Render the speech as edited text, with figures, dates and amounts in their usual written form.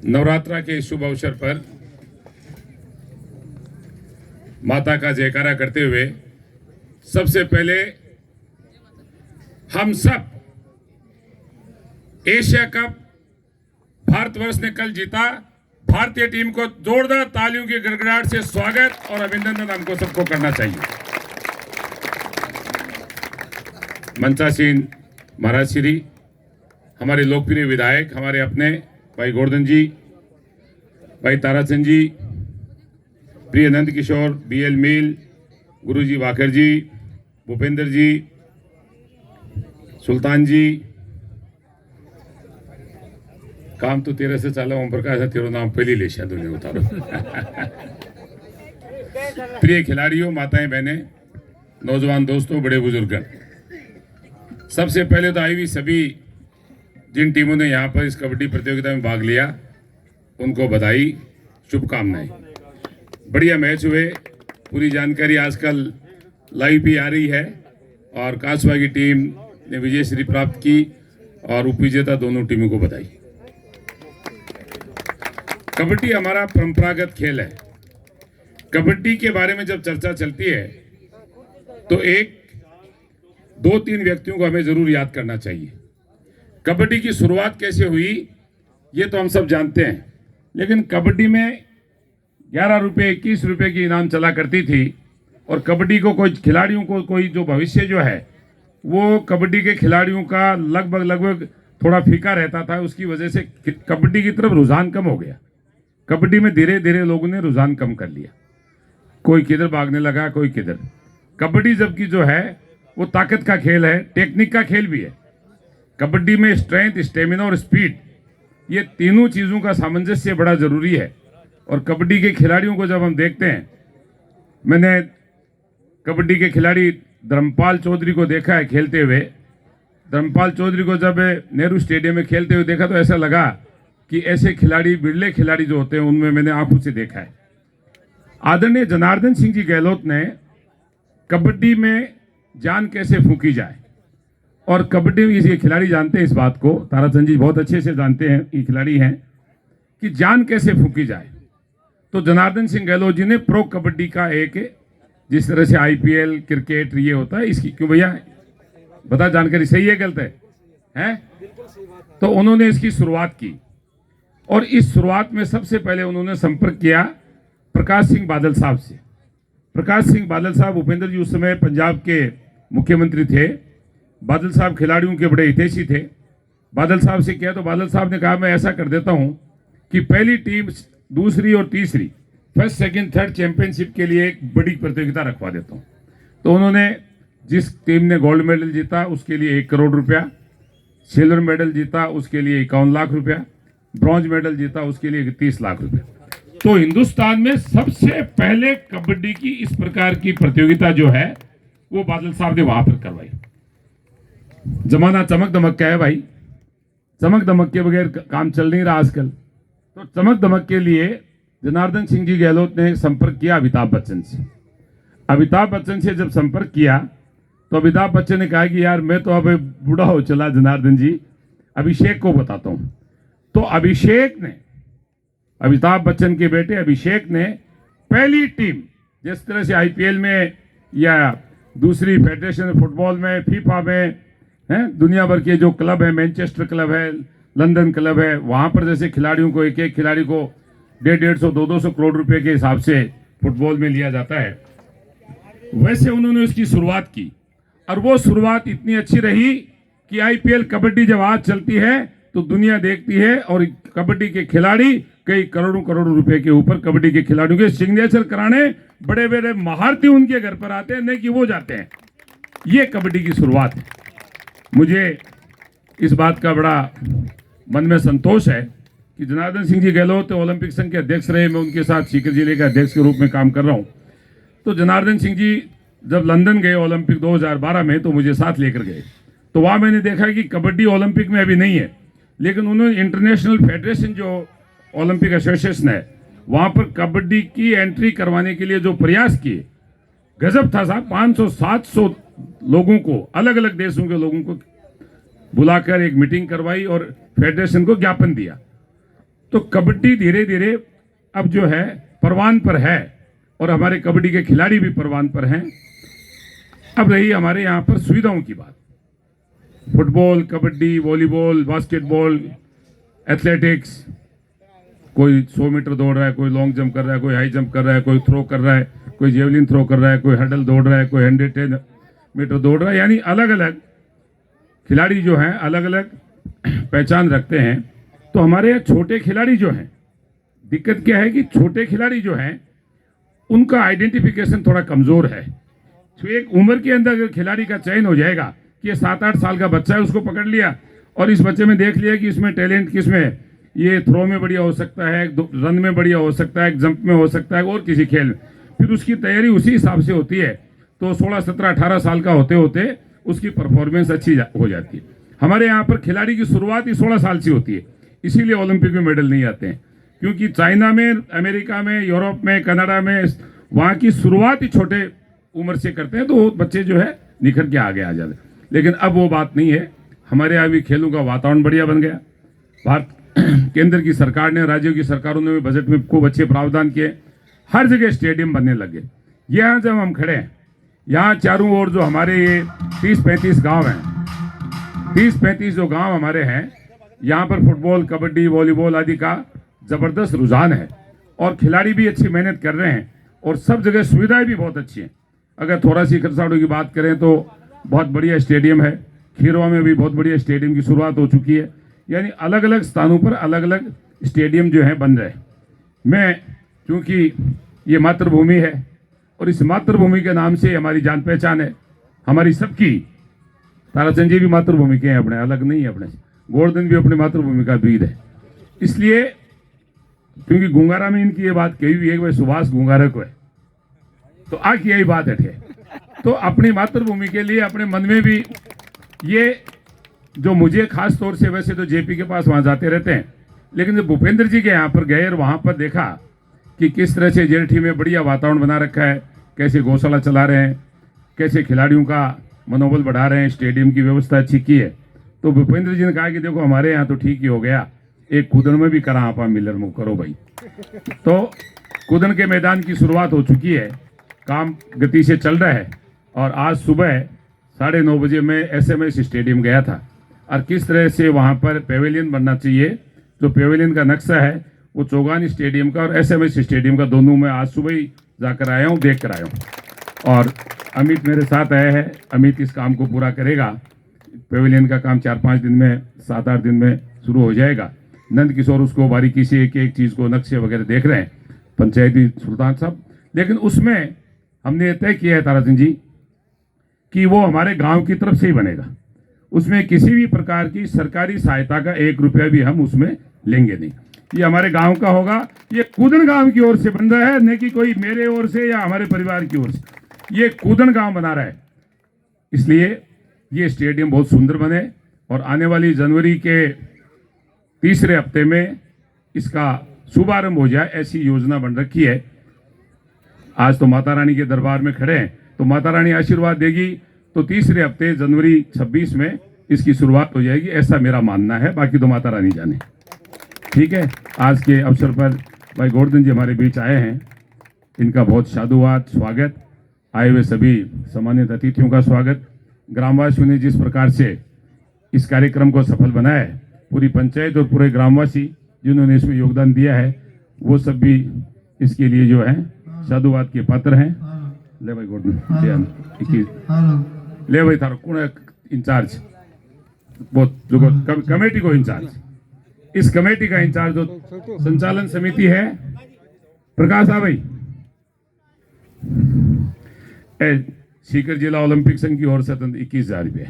नवरात्रा के शुभ अवसर पर माता का जयकारा करते हुए सबसे पहले हम सब एशिया कप भारतवर्ष ने कल जीता, भारतीय टीम को जोरदार तालियों की गड़गड़ाहट से स्वागत और अभिनंदन हमको सबको करना चाहिए। मंचासीन महाराज श्री, हमारे लोकप्रिय विधायक, हमारे अपने भाई गोवर्धन जी, भाई ताराचंद जी, प्रिय नंद किशोर, बीएल मील, गुरुजी वाकर जी, भूपेंद्र जी, सुल्तान जी, काम तो तेरे से चला, ओम प्रकाश तेरो नाम पहली ले शायद उन्हें उतारो। प्रिय खिलाड़ियों, माताएं, बहनें, नौजवान दोस्तों, बड़े बुजुर्ग, सबसे पहले तो आई हुई सभी जिन टीमों ने यहाँ पर इस कबड्डी प्रतियोगिता में भाग लिया उनको बधाई, शुभकामनाएं। बढ़िया मैच हुए, पूरी जानकारी आजकल लाइव भी आ रही है और कासवा की टीम ने विजय श्री प्राप्त की और उपविजेता दोनों टीमों को बधाई। कबड्डी हमारा परंपरागत खेल है। कबड्डी के बारे में जब चर्चा चलती है तो एक दो तीन व्यक्तियों को हमें जरूर याद करना चाहिए। कबड्डी की शुरुआत कैसे हुई ये तो हम सब जानते हैं, लेकिन कबड्डी में 11 रुपये 21 रुपये की इनाम चला करती थी और कबड्डी को कोई खिलाड़ियों को कोई जो भविष्य जो है वो कबड्डी के खिलाड़ियों का लगभग थोड़ा फीका रहता था। उसकी वजह से कबड्डी की तरफ रुझान कम हो गया। कबड्डी में धीरे धीरे लोगों ने रुझान कम कर लिया, कोई किधर भागने लगा, कोई किधर। कबड्डी जबकि जो है वो ताकत का खेल है, टेक्निक का खेल भी है। कबड्डी में स्ट्रेंथ, स्टेमिना और स्पीड, ये तीनों चीज़ों का सामंजस्य बड़ा जरूरी है। और कबड्डी के खिलाड़ियों को जब हम देखते हैं, मैंने कबड्डी के खिलाड़ी धर्मपाल चौधरी को देखा है खेलते हुए। धर्मपाल चौधरी को जब नेहरू स्टेडियम में खेलते हुए देखा तो ऐसा लगा कि ऐसे खिलाड़ी, बिरले खिलाड़ी जो होते हैं उनमें मैंने आंखों से देखा है। आदरणीय जनार्दन सिंह जी गहलोत ने कबड्डी में जान कैसे फूंकी जाए, और कबड्डी में ये खिलाड़ी जानते हैं इस बात को, ताराचंद जी बहुत अच्छे से जानते हैं, ये खिलाड़ी हैं कि जान कैसे फूंकी जाए। तो जनार्दन सिंह गहलोत जी ने प्रो कबड्डी का एक, जिस तरह से आईपीएल क्रिकेट ये होता है, इसकी क्यों भैया बता, जानकारी सही है गलत है? तो उन्होंने इसकी शुरुआत की और इस शुरुआत में सबसे पहले उन्होंने संपर्क किया प्रकाश सिंह बादल साहब से। प्रकाश सिंह बादल साहब, भूपेंद्र जी उस समय पंजाब के मुख्यमंत्री थे। बादल साहब खिलाड़ियों के बड़े हितैषी थे। बादल साहब से किया तो बादल साहब ने कहा मैं ऐसा कर देता हूं कि पहली टीम, दूसरी और तीसरी, फर्स्ट सेकंड थर्ड चैंपियनशिप के लिए एक बड़ी प्रतियोगिता रखवा देता हूं। तो उन्होंने जिस टीम ने गोल्ड मेडल जीता उसके लिए 1 करोड़ रुपया, सिल्वर मेडल जीता उसके लिए 51 लाख रुपया, ब्रॉन्ज मेडल जीता उसके लिए 30 लाख रुपया। तो हिंदुस्तान में सबसे पहले कबड्डी की इस प्रकार की प्रतियोगिता जो है वो बादल साहब ने वहां पर करवाई। जमाना चमक दमक का है भाई, चमक दमक के बगैर काम चल नहीं रहा आजकल। तो चमक दमक के लिए जनार्दन सिंह जी गहलोत ने संपर्क किया अमिताभ बच्चन से। अमिताभ बच्चन से जब संपर्क किया तो अमिताभ बच्चन ने कहा कि यार मैं तो अब बूढ़ा हो चला जनार्दन जी, अभिषेक को बताता हूं। तो अभिषेक ने, अमिताभ बच्चन के बेटे अभिषेक ने पहली टीम, जिस तरह से आईपीएल में या दूसरी फेडरेशन फुटबॉल में, फीफा में हैं, दुनिया भर के जो क्लब है, मैनचेस्टर क्लब है, लंदन क्लब है, वहां पर जैसे खिलाड़ियों को, एक एक खिलाड़ी को 150-150 200 करोड़ रुपए के हिसाब से फुटबॉल में लिया जाता है, वैसे उन्होंने उसकी शुरुआत की। और वो शुरुआत इतनी अच्छी रही कि आईपीएल कबड्डी जब आज चलती है तो दुनिया देखती है और कबड्डी के खिलाड़ी कई करोड़ों रुपए के ऊपर कबड्डी के खिलाड़ियों के सिग्नेचर कराने बड़े बड़े महारथी उनके घर पर आते हैं, नहीं कि वो जाते हैं। ये कबड्डी की शुरुआत है। मुझे इस बात का बड़ा मन में संतोष है कि जनार्दन सिंह जी गहलोत ओलंपिक संघ के अध्यक्ष रहे, मैं उनके साथ सीकर जिले के अध्यक्ष के रूप में काम कर रहा हूं। तो जनार्दन सिंह जी जब लंदन गए ओलंपिक 2012 में तो मुझे साथ लेकर गए। तो वहां मैंने देखा कि कबड्डी ओलंपिक में अभी नहीं है, लेकिन उन्होंने इंटरनेशनल फेडरेशन जो ओलंपिक एसोसिएशन है वहां पर कबड्डी की एंट्री करवाने के लिए जो प्रयास किए, गजब था साहब। 500-700 लोगों को, अलग अलग देशों के लोगों को बुलाकर एक मीटिंग करवाई और फेडरेशन को ज्ञापन दिया। तो कबड्डी धीरे धीरे अब जो है परवान पर है और हमारे कबड्डी के खिलाड़ी भी परवान पर हैं। अब रही हमारे यहाँ पर सुविधाओं की बात। Football, kabaddi, volleyball, basketball, athletics, कोई 100 मीटर दौड़ रहा है, कोई लॉन्ग जंप कर रहा है, कोई हाई जंप कर रहा है, कोई थ्रो कर रहा है, कोई जेवलिन थ्रो कर रहा है, कोई हर्डल दौड़ रहा है, कोई 110 मीटर दौड़ रहा है। यानी अलग अलग खिलाड़ी जो हैं अलग अलग पहचान रखते हैं। तो हमारे यहाँ छोटे खिलाड़ी जो हैं, दिक्कत क्या है कि छोटे खिलाड़ी जो हैं उनका आइडेंटिफिकेशन थोड़ा कमज़ोर है। तो एक उम्र के अंदर अगर खिलाड़ी का चयन हो जाएगा कि ये 7-8 साल का बच्चा है, उसको पकड़ लिया और इस बच्चे में देख लिया कि इसमें टैलेंट किस में है, ये थ्रो में बढ़िया हो सकता है, रन में बढ़िया हो सकता है, जंप में हो सकता है और किसी खेल में, फिर उसकी तैयारी उसी हिसाब से होती है। तो 16, 17, 18 साल का होते होते उसकी परफॉर्मेंस अच्छी हो जाती है। हमारे यहाँ पर खिलाड़ी की शुरुआत ही 16 साल से होती है, इसीलिए ओलंपिक में मेडल नहीं आते हैं। क्योंकि चाइना में, अमेरिका में, यूरोप में, कनाडा में वहाँ की शुरुआत ही छोटे उम्र से करते हैं, तो वो बच्चे जो है निखर के आगे आ जाते हैं। लेकिन अब वो बात नहीं है। हमारे यहाँ भी खेलों का वातावरण बढ़िया बन गया। भारत केंद्र की सरकार ने, राज्यों की सरकारों ने भी बजट में खूब अच्छे प्रावधान किए। हर जगह स्टेडियम बनने लगे। यहाँ जब हम खड़े हैं, यहाँ चारों ओर जो हमारे ये 30-35 गांव हैं, 30-35 जो गांव हमारे हैं, यहाँ पर फुटबॉल, कबड्डी, वॉलीबॉल आदि का ज़बरदस्त रुझान है और खिलाड़ी भी अच्छी मेहनत कर रहे हैं और सब जगह सुविधाएं भी बहुत अच्छी हैं। अगर थोड़ा सी खरसाड़ों की बात करें तो बहुत बढ़िया स्टेडियम है। खीरवा में भी बहुत बढ़िया स्टेडियम की शुरुआत हो चुकी है। यानी अलग अलग स्थानों पर अलग अलग स्टेडियम जो है बन रहे हैं। मैं, क्योंकि ये मातृभूमि है और इस मातृभूमि के नाम से हमारी जान पहचान है, हमारी सबकी। ताराचंद जी भी मातृभूमि के हैं अपने, अलग नहीं है अपने। गोवर्धन भी अपनी मातृभूमि का वीर है। इसलिए क्योंकि गुंगारा में इनकी ये बात कही हुई है कि भाई सुभाष गुंगारा को है, तो आज यही बात है। तो अपनी मातृभूमि के लिए अपने मन में भी ये, जो मुझे खास तौर से, वैसे तो जेपी के पास वहाँ जाते रहते हैं, लेकिन जब भूपेंद्र जी के यहाँ पर गए और वहाँ पर देखा कि किस तरह से जेठी में बढ़िया वातावरण बना रखा है, कैसे गौशाला चला रहे हैं, कैसे खिलाड़ियों का मनोबल बढ़ा रहे हैं, स्टेडियम की व्यवस्था अच्छी की है, तो भूपेंद्र जी ने कहा कि देखो हमारे यहाँ तो ठीक ही हो गया, एक कूदन में भी करा आपा मिलर मुँह करो भाई। तो कूदन के मैदान की शुरुआत हो चुकी है, काम गति से चल रहा है। और आज सुबह 9:30 बजे मैं SMS स्टेडियम गया था और किस तरह से वहाँ पर पेवेलियन बनना चाहिए, जो पेवेलियन का नक्शा है वो चौगान स्टेडियम का और SMS स्टेडियम का, दोनों में आज सुबह ही जाकर आया हूँ, देख कर आया हूँ। और अमित मेरे साथ आया है, अमित इस काम को पूरा करेगा। पेवेलियन का काम 4-5 दिन में, 7-8 दिन में शुरू हो जाएगा। नंद किशोर उसको बारीकी से एक एक चीज़ को, नक्शे वगैरह देख रहे हैं, पंचायती सुल्तान साहब। लेकिन उसमें हमने तय किया है ताराचंद जी कि वो हमारे गांव की तरफ से ही बनेगा। उसमें किसी भी प्रकार की सरकारी सहायता का 1 रुपया भी हम उसमें लेंगे नहीं। ये हमारे गांव का होगा। ये कूदन गांव की ओर से बन रहा है, न कि कोई मेरे ओर से या हमारे परिवार की ओर से। ये कूदन गांव बना रहा है। इसलिए ये स्टेडियम बहुत सुंदर बने और आने वाली जनवरी के तीसरे हफ्ते में इसका शुभारंभ हो जाए, ऐसी योजना बन रखी है। आज तो माता रानी के दरबार में खड़े हैं, तो माता रानी आशीर्वाद देगी तो तीसरे हफ्ते जनवरी 26 में इसकी शुरुआत हो जाएगी, ऐसा मेरा मानना है। बाकी तो माता रानी जाने। ठीक है, आज के अवसर पर भाई गोवर्धन जी हमारे बीच आए हैं, इनका बहुत साधुवाद, स्वागत। आए हुए सभी सम्मानित अतिथियों का स्वागत। ग्रामवासियों ने जिस प्रकार से इस कार्यक्रम को सफल बनाया है, पूरी पंचायत और पूरे ग्रामवासी जिन्होंने इसमें योगदान दिया है, वो सब भी इसके लिए जो है साधुवाद के पात्र हैं। ले भाई गोवर्धन, ले भाई थारो कौन इंचार्ज, बहुत जो कमेटी को इंचार्ज, इस कमेटी का इंचार्ज जो संचालन समिति है, प्रकाश आ भाई। सीकर जिला ओलंपिक संघ की ओर से 21,000 रुपये।